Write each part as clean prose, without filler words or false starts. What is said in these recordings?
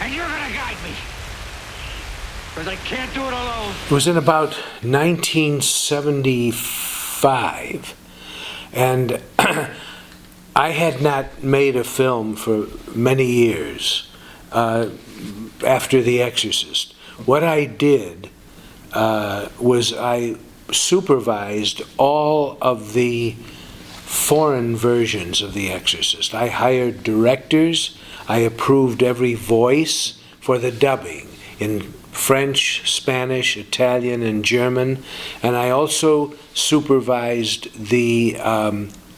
And you're gonna guide me. Because I can't do it alone. It was in about 1975, and I had not made a film for many years after The Exorcist. What I did was I supervised all of the foreign versions of The Exorcist. I hired directors. I approved every voice for the dubbing in French, Spanish, Italian, and German. And I also supervised the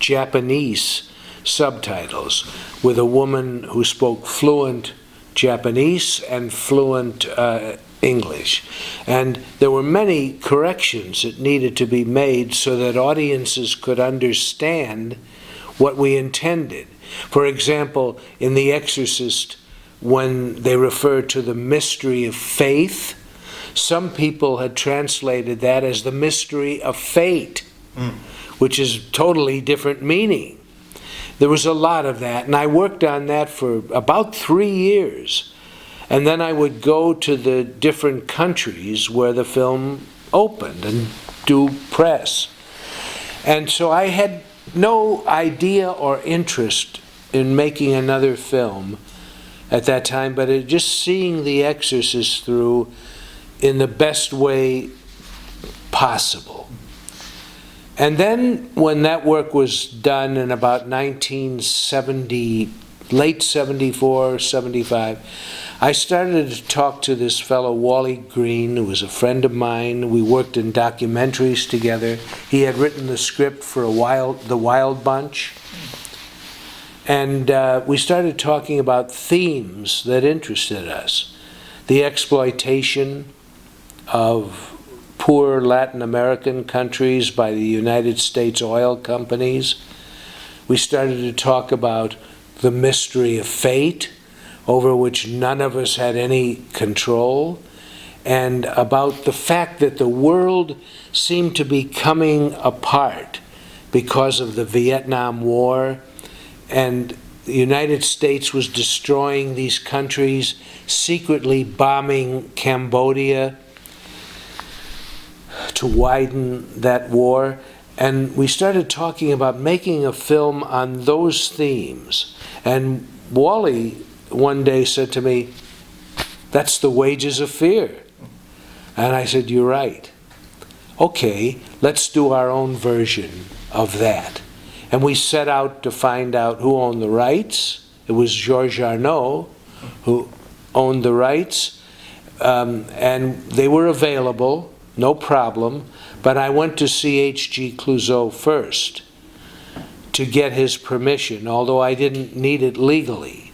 Japanese subtitles with a woman who spoke fluent Japanese and fluent English. And there were many corrections that needed to be made so that audiences could understand what we intended. For example, in The Exorcist, when they refer to the mystery of faith, some people had translated that as the mystery of fate, which is totally different meaning. There was a lot of that, and I worked on that for about 3 years. And then I would go to the different countries where the film opened and do press. And so I had no idea or interest in making another film at that time, but just seeing The Exorcist through in the best way possible. And then when that work was done in about 1970, late 74, 75, I started to talk to this fellow, Wally Green, who was a friend of mine. We worked in documentaries together. He had written the script for The Wild Bunch. And we started talking about themes that interested us. The exploitation of poor Latin American countries by the United States oil companies. We started to talk about the mystery of fate, over which none of us had any control, and about the fact that the world seemed to be coming apart because of the Vietnam War, and the United States was destroying these countries, secretly bombing Cambodia to widen that war. And we started talking about making a film on those themes. And Wally one day said to me, "That's The Wages of Fear." And I said, "You're right. Okay, let's do our own version of that." And we set out to find out who owned the rights. It was Georges Arnaud who owned the rights. And they were available, no problem. But I went to see H.G. Clouseau first to get his permission, although I didn't need it legally.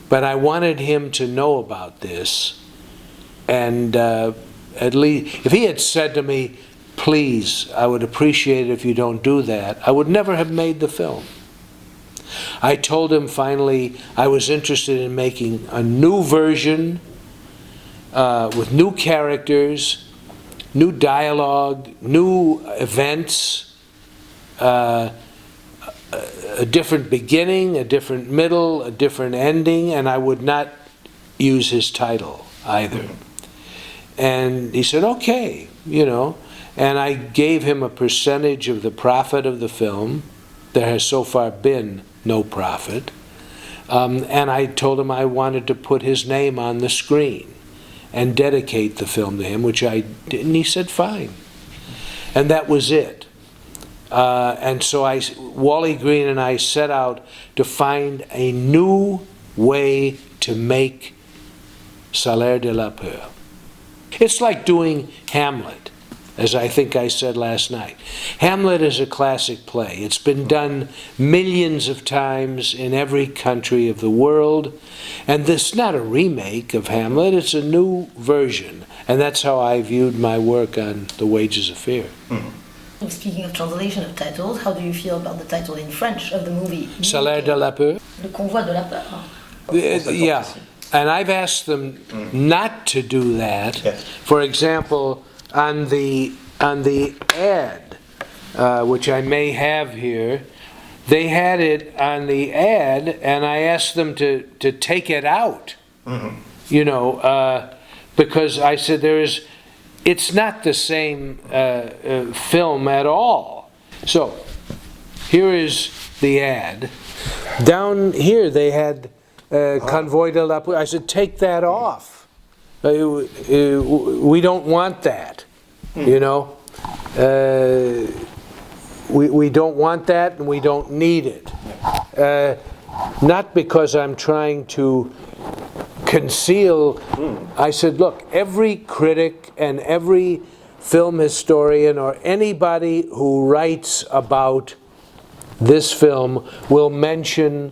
But I wanted him to know about this. And at least, if he had said to me, "Please, I would appreciate it if you don't do that," I would never have made the film. I told him finally I was interested in making a new version with new characters, new dialogue, new events, a different beginning, a different middle, a different ending, and I would not use his title either. And he said, "Okay, you know." And I gave him a percentage of the profit of the film. There has so far been no profit. And I told him I wanted to put his name on the screen and dedicate the film to him, which I did, and he said, "Fine." And that was it. And so Wally Green and I set out to find a new way to make Salaire de la Peur. It's like doing Hamlet, as I think I said last night. Hamlet is a classic play. It's been done millions of times in every country of the world. And this is not a remake of Hamlet, it's a new version. And that's how I viewed my work on The Wages of Fear. Mm-hmm. Speaking of translation of titles, how do you feel about the title in French of the movie? Salaire de la Peur? Le Convoi de la Peur. Yeah. And I've asked them not to do that. Yes. For example, on the ad, which I may have here, they had it on the ad, and I asked them to take it out You know, because I said it's not the same film at all. So, here is the ad. Down here they had Convoy de la Police. I said, take that off. We don't want that, you know. We don't want that and we don't need it. Not because I'm trying to conceal. I said, look, every critic and every film historian or anybody who writes about this film will mention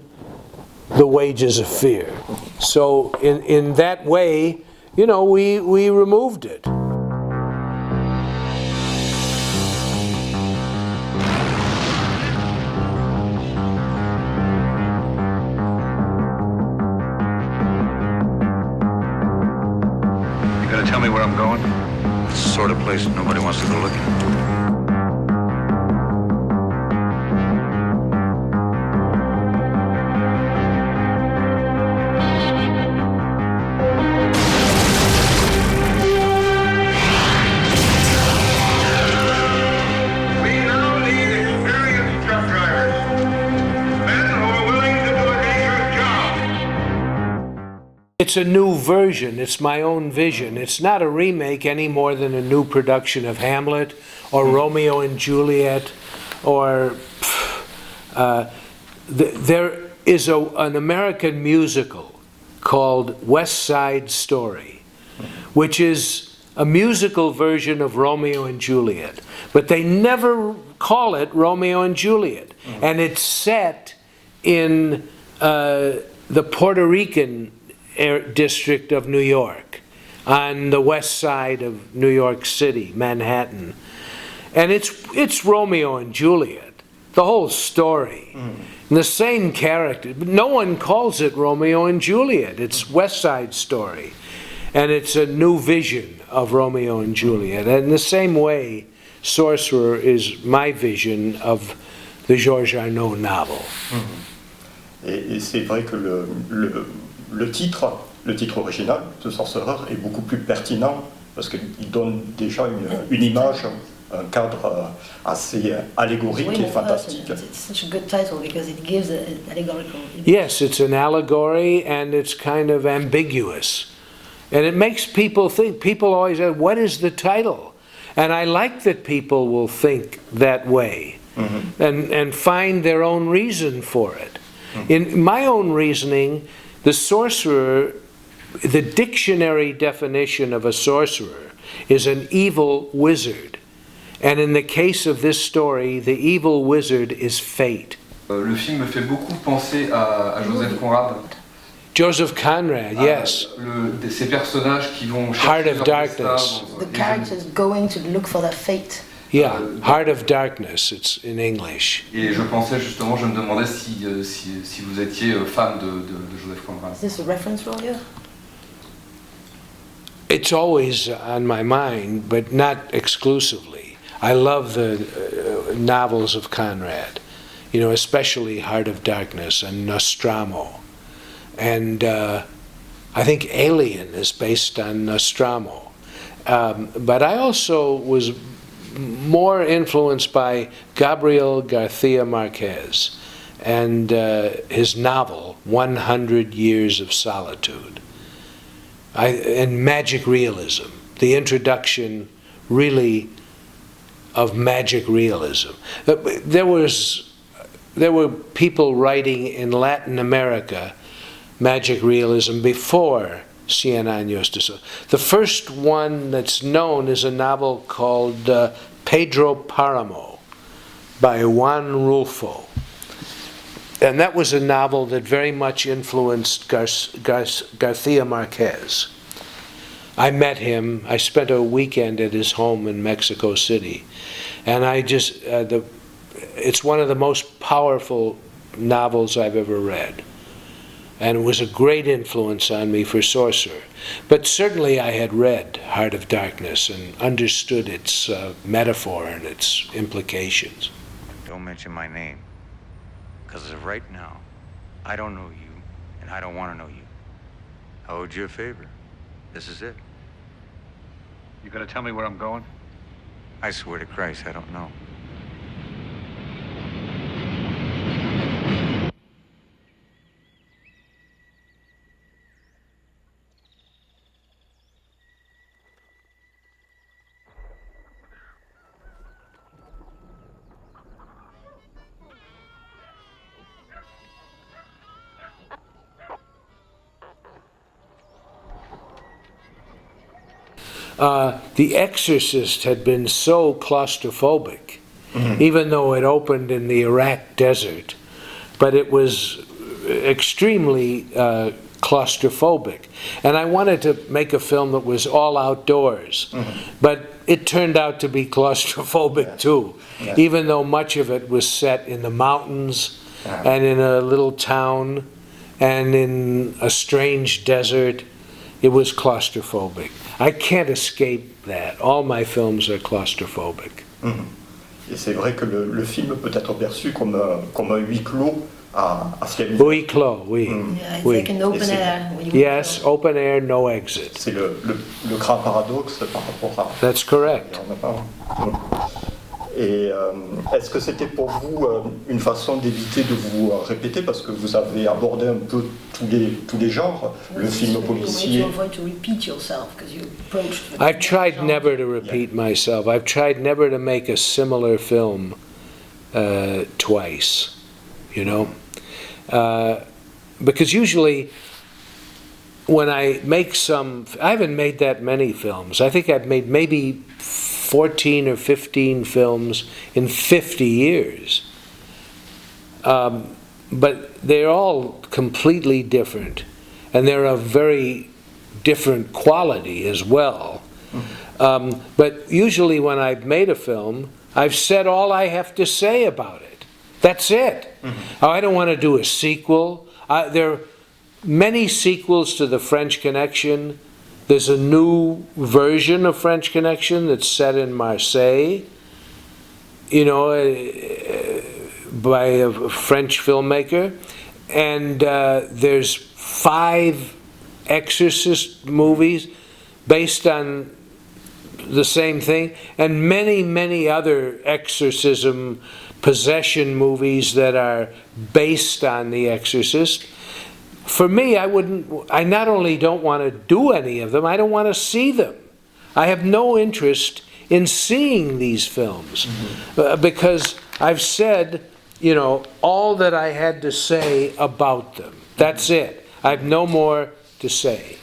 The Wages of Fear. So in that way, you know, we removed it. You gonna tell me where I'm going? It's the sort of place nobody wants to go looking. It's a new version. It's my own vision. It's not a remake any more than a new production of Hamlet or Romeo and Juliet or there is an American musical called West Side Story, which is a musical version of Romeo and Juliet, but they never call it Romeo and Juliet, and it's set in the Puerto Rican district of New York, on the west side of New York City, Manhattan. And it's Romeo and Juliet, the whole story. And the same character, but no one calls it Romeo and Juliet. It's West Side Story. And it's a new vision of Romeo and Juliet. And in the same way, Sorcerer is my vision of the Georges Arnaud novel. Et c'est vrai que le titre original de Sorcerer est beaucoup plus pertinent parce qu'il donne déjà une image, un cadre assez allégorique et fantastique. It's such a good title because it gives an allegorical image. Yes, it's an allegory and it's kind of ambiguous. And it makes people think. People always ask, what is the title? And I like that people will think that way and find their own reason for it. In my own reasoning, the sorcerer, the dictionary definition of a sorcerer is an evil wizard. And in the case of this story, the evil wizard is fate. Le film me fait beaucoup penser à Joseph Conrad. Joseph Conrad, yes. Ces personnages qui vont Heart chercher of leur Darkness. destin The characters going to look for their fate. Yeah, Heart of Darkness, it's in English. Et je pensais justement, je me demandais si vous étiez fan de Joseph Conrad. Is this a reference for you? It's always on my mind, but not exclusively. I love the novels of Conrad, you know, especially Heart of Darkness and Nostromo. And I think Alien is based on Nostromo. But I also was more influenced by Gabriel Garcia Marquez and his novel, 100 Years of Solitude. And magic realism, the introduction really of magic realism. There were people writing in Latin America magic realism before Cien Años de Soledad. The first one that's known is a novel called Pedro Paramo by Juan Rulfo. And that was a novel that very much influenced Garcia Marquez. I met him. I spent a weekend at his home in Mexico City. And it's one of the most powerful novels I've ever read. And it was a great influence on me for Sorcerer. But certainly I had read Heart of Darkness and understood its metaphor and its implications. Don't mention my name. Because as of right now, I don't know you, and I don't want to know you. I owed you a favor. This is it. You gonna tell me where I'm going? I swear to Christ, I don't know. The Exorcist had been so claustrophobic, even though it opened in the Iraq desert, but it was extremely claustrophobic. And I wanted to make a film that was all outdoors, but it turned out to be claustrophobic too, even though much of it was set in the mountains and in a little town and in a strange desert. It was claustrophobic. I can't escape that. All my films are claustrophobic. Et c'est vrai que le film peut être perçu comme un huis clos à Scalise. Huis clos, oui. Yeah, it's Oui. like an open air. When you Yes, open air, no exit. C'est le grand paradoxe par rapport à That's correct. Et est-ce que c'était pour vous une façon d'éviter de vous répéter, parce que vous avez abordé un peu tous les genres, le film policier. I've tried never to repeat myself. I've tried never to make a similar film twice, you know? Because usually when I make I haven't made that many films. I think I've made maybe 14 or 15 films in 50 years. But they're all completely different, and they're of very different quality as well. But usually when I've made a film, I've said all I have to say about it. That's it. I don't want to do a sequel. There are many sequels to The French Connection. There's a new version of French Connection that's set in Marseille, you know, by a French filmmaker. And there's 5 Exorcist movies based on the same thing, and many, many other exorcism possession movies that are based on The Exorcist. For me, I not only don't want to do any of them, I don't want to see them. I have no interest in seeing these films because I've said, you know, all that I had to say about them. That's it. I have no more to say.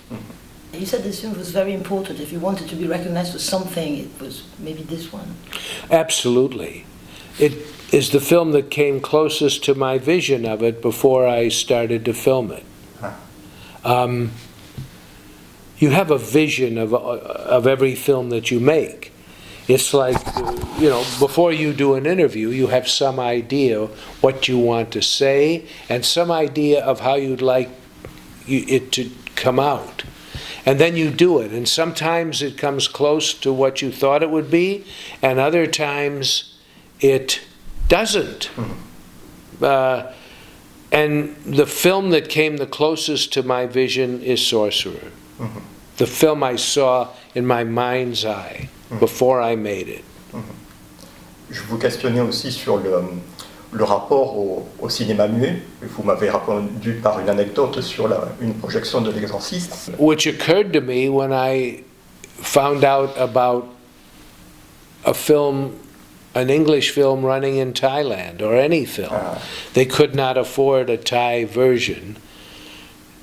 You said this film was very important. If you wanted to be recognized for something, it was maybe this one. Absolutely. It is the film that came closest to my vision of it before I started to film it. You have a vision of every film that you make. It's like, you know, before you do an interview, you have some idea what you want to say and some idea of how you'd like it to come out. And then you do it. And sometimes it comes close to what you thought it would be, and other times it doesn't. And the film that came the closest to my vision is Sorcerer. The film I saw in my mind's eye before I made it. Je vous questionnais aussi sur le rapport au cinéma muet. Vous m'avez répondu par une anecdote sur une projection de L'Exorciste. Which occurred to me when I found out about a film, an English film running in Thailand, or any film. They could not afford a Thai version,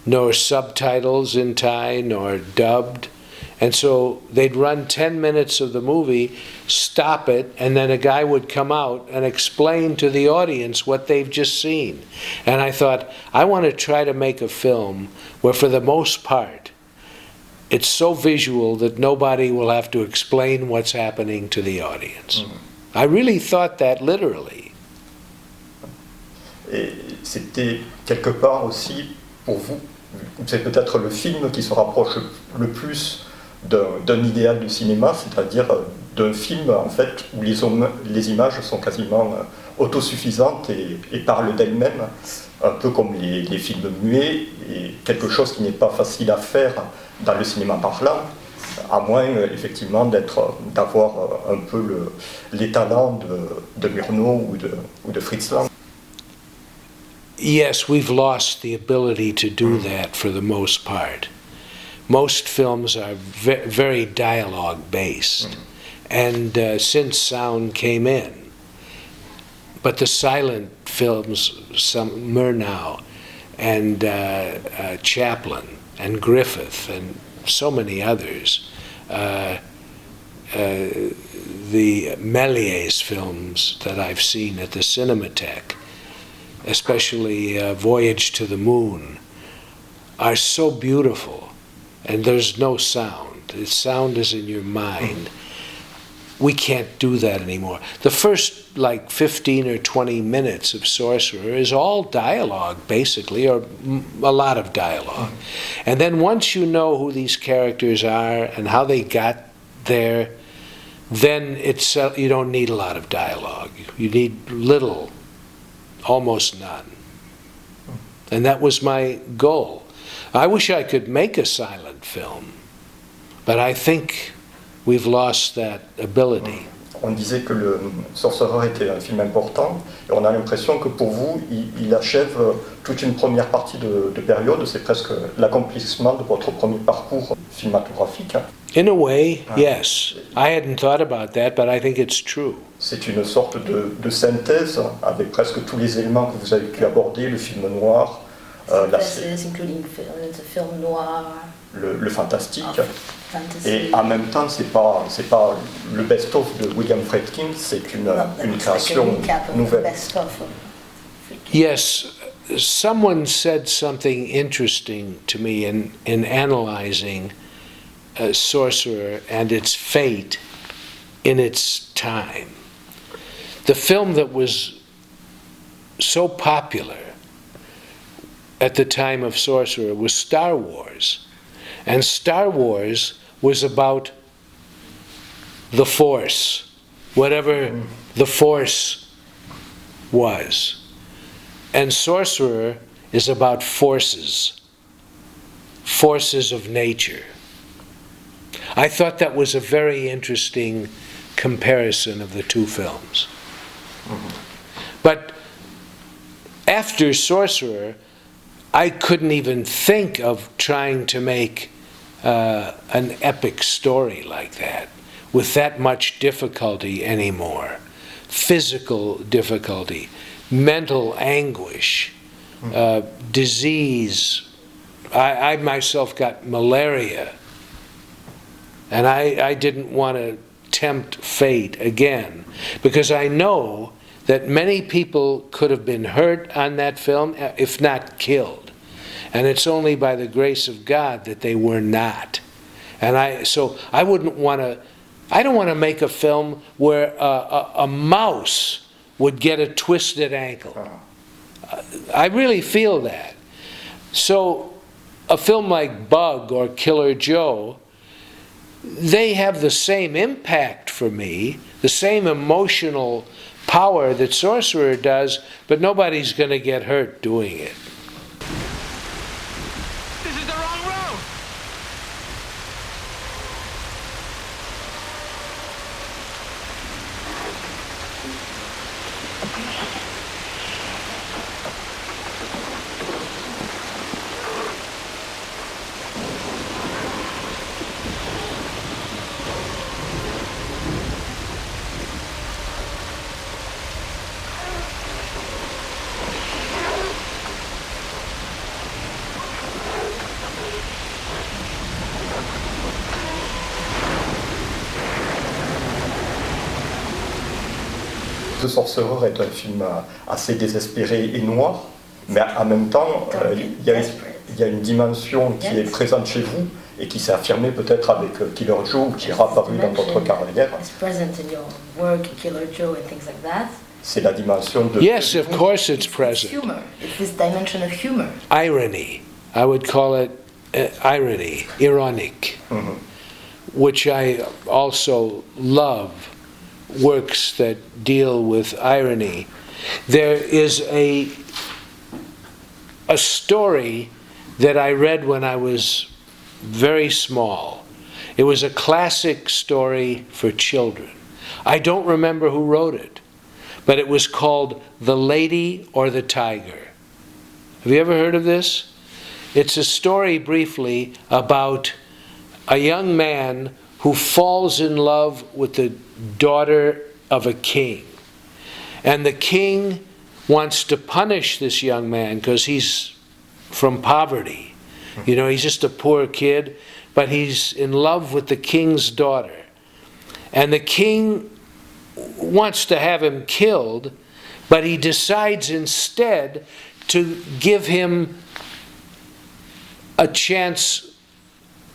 nor subtitles in Thai, nor dubbed. And so they'd run 10 minutes of the movie, stop it, and then a guy would come out and explain to the audience what they've just seen. And I thought, I want to try to make a film where, for the most part, it's so visual that nobody will have to explain what's happening to the audience. I really thought that literally. Et c'était quelque part aussi, pour vous, c'est peut-être le film qui se rapproche le plus d'un idéal du cinéma, c'est-à-dire d'un film en fait où les images sont quasiment autosuffisantes et parlent d'elles-mêmes. un peu comme les films muets, et quelque chose qui n'est pas facile à faire dans le cinéma parlant, à moins effectivement d'avoir un peu les talents de Murnau ou de Fritz Lang. Yes, we've lost the ability to do that for the most part. Most films are very dialogue-based, and since sound came in, but the silent films, some Murnau and Chaplin and Griffith and so many others, the Méliès films that I've seen at the Cinematheque, especially Voyage to the Moon, are so beautiful, and there's no sound. The sound is in your mind. We can't do that anymore. The first 15 or 20 minutes of Sorcerer is all dialogue, basically, or a lot of dialogue. And then once you know who these characters are and how they got there, then you don't need a lot of dialogue. You need little, almost none. And that was my goal. I wish I could make a silent film, but I think we've lost that ability. On disait que le Sorcerer était un film important, et on a l'impression que pour vous, il achève toute une première partie de période, c'est presque l'accomplissement de votre premier parcours cinématographique. In a way, yes. I hadn't thought about that, but I think it's true. C'est une sorte de synthèse avec presque tous les éléments que vous avez pu aborder, le film noir, including the film noir, le fantastique. fantasy. Et en même temps, c'est pas le best-of de William Friedkin, c'est une création nouvelle. Yes, someone said something interesting to me in analyzing Sorcerer and its fate in its time. The film that was so popular at the time of Sorcerer was Star Wars. And Star Wars was about the Force, whatever the Force was. And Sorcerer is about forces of nature. I thought that was a very interesting comparison of the two films. But after Sorcerer, I couldn't even think of trying to make an epic story like that with that much difficulty anymore. Physical difficulty, mental anguish, disease. I myself got malaria, and I didn't want to tempt fate again, because I know that many people could have been hurt on that film, if not killed. And it's only by the grace of God that they were not. And I don't want to make a film where a mouse would get a twisted ankle. I really feel that. So a film like Bug or Killer Joe, they have the same impact for me, the same emotional power that Sorcerer does, but nobody's going to get hurt doing it. This is the wrong road! The Sorcerer est un film assez désespéré et noir, mais en même temps, il y a une dimension qui est présente chez vous et qui s'est affirmée peut-être avec Killer Joe, ou qui est apparu dans votre carrière. C'est la dimension de... Yes, of course it's present. Humor. It's this dimension of humor. Irony. I would call it irony, ironic, which I also love. Works that deal with irony. There is a story that I read when I was very small. It was a classic story for children. I don't remember who wrote it, but it was called The Lady or the Tiger. Have you ever heard of this? It's a story, briefly, about a young man who falls in love with the daughter of a king. And the king wants to punish this young man because he's from poverty. You know, he's just a poor kid, but he's in love with the king's daughter. And the king wants to have him killed, but he decides instead to give him a chance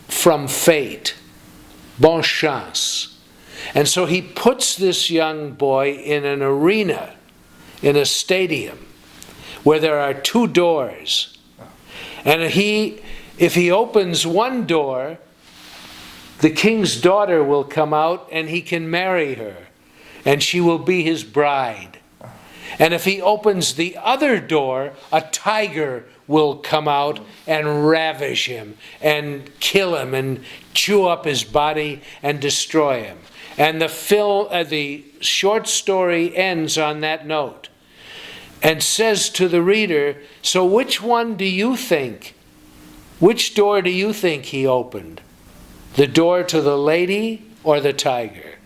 from fate, bonne chance. And so he puts this young boy in an arena, in a stadium, where there are 2 doors. And if he opens one door, the king's daughter will come out and he can marry her, and she will be his bride. And if he opens the other door, a tiger will come out and ravish him and kill him and chew up his body and destroy him. And the short story ends on that note and says to the reader, so which one do you think? Which door do you think he opened? The door to the lady or the tiger?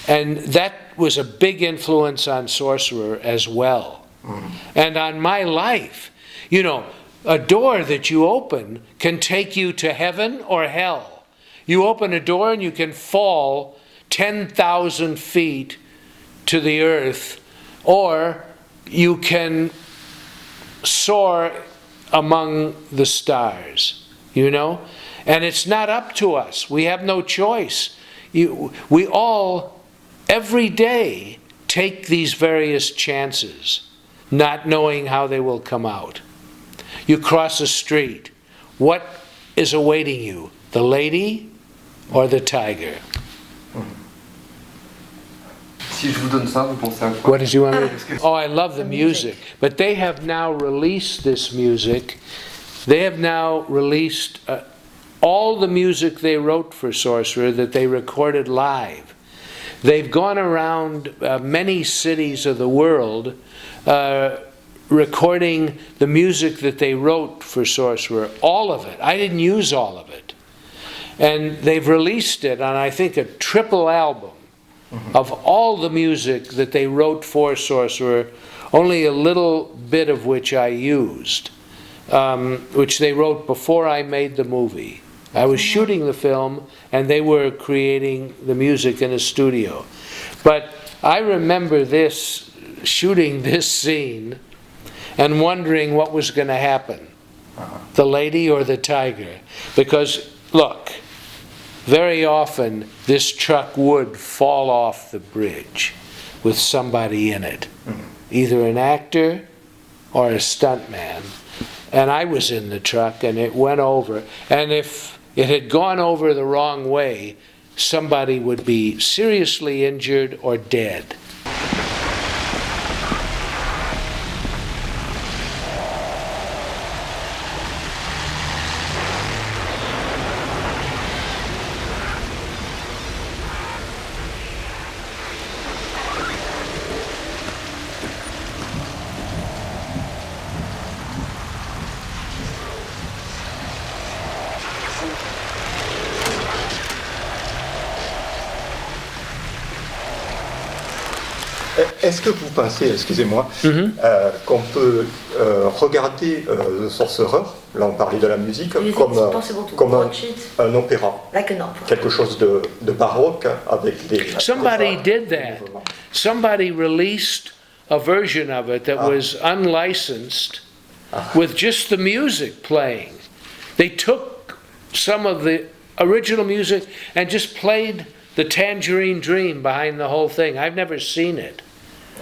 And that was a big influence on Sorcerer as well. And on my life. You know, a door that you open can take you to heaven or hell. You open a door and you can fall 10,000 feet to the earth, or you can soar among the stars, you know? And it's not up to us. We have no choice. We all, every day, take these various chances, not knowing how they will come out. You cross a street. What is awaiting you? The lady or the tiger? Si je vous donne ça, vous pensez à quoi? What did you want me to... Oh, I love the music. But they have now released this music. They have now released all the music they wrote for Sorcerer that they recorded live. They've gone around many cities of the world recording the music that they wrote for Sorcerer, all of it. I didn't use all of it. And they've released it on, I think, a triple album of all the music that they wrote for Sorcerer, only a little bit of which I used, which they wrote before I made the movie. I was shooting the film, and they were creating the music in a studio. But I remember shooting this scene, and wondering what was going to happen, the lady or the tiger. Because, look, very often this truck would fall off the bridge with somebody in it, either an actor or a stuntman. And I was in the truck, and it went over. And if it had gone over the wrong way, somebody would be seriously injured or dead. Est-ce que vous pensez, excusez-moi, qu'on peut regarder The Sorcerer, là on parlait de la musique, comme un opéra, Like an opera. quelque chose de baroque avec des... Somebody did that. Somebody released a version of it that was unlicensed with just the music playing. They took some of the original music and just played the Tangerine Dream behind the whole thing. I've never seen it.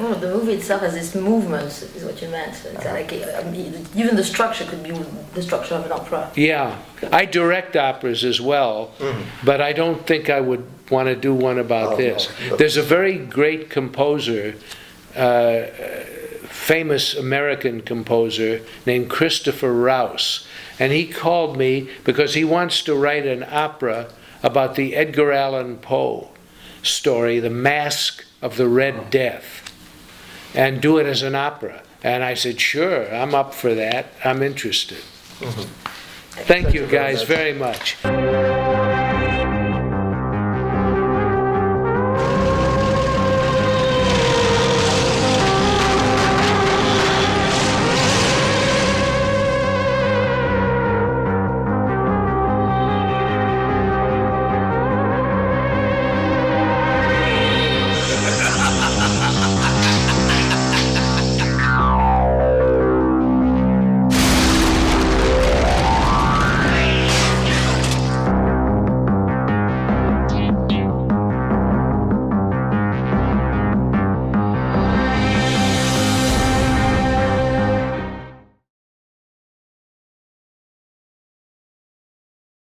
Oh, the movie itself has this movement, is what you meant. It's like, even the structure could be the structure of an opera. Yeah, I direct operas as well, but I don't think I would want to do one about this. No. There's a very great composer, famous American composer named Christopher Rouse. And he called me because he wants to write an opera about the Edgar Allan Poe story, The Mask of the Red Death, and do it as an opera. And I said, sure, I'm up for that. I'm interested. Thank you guys very much.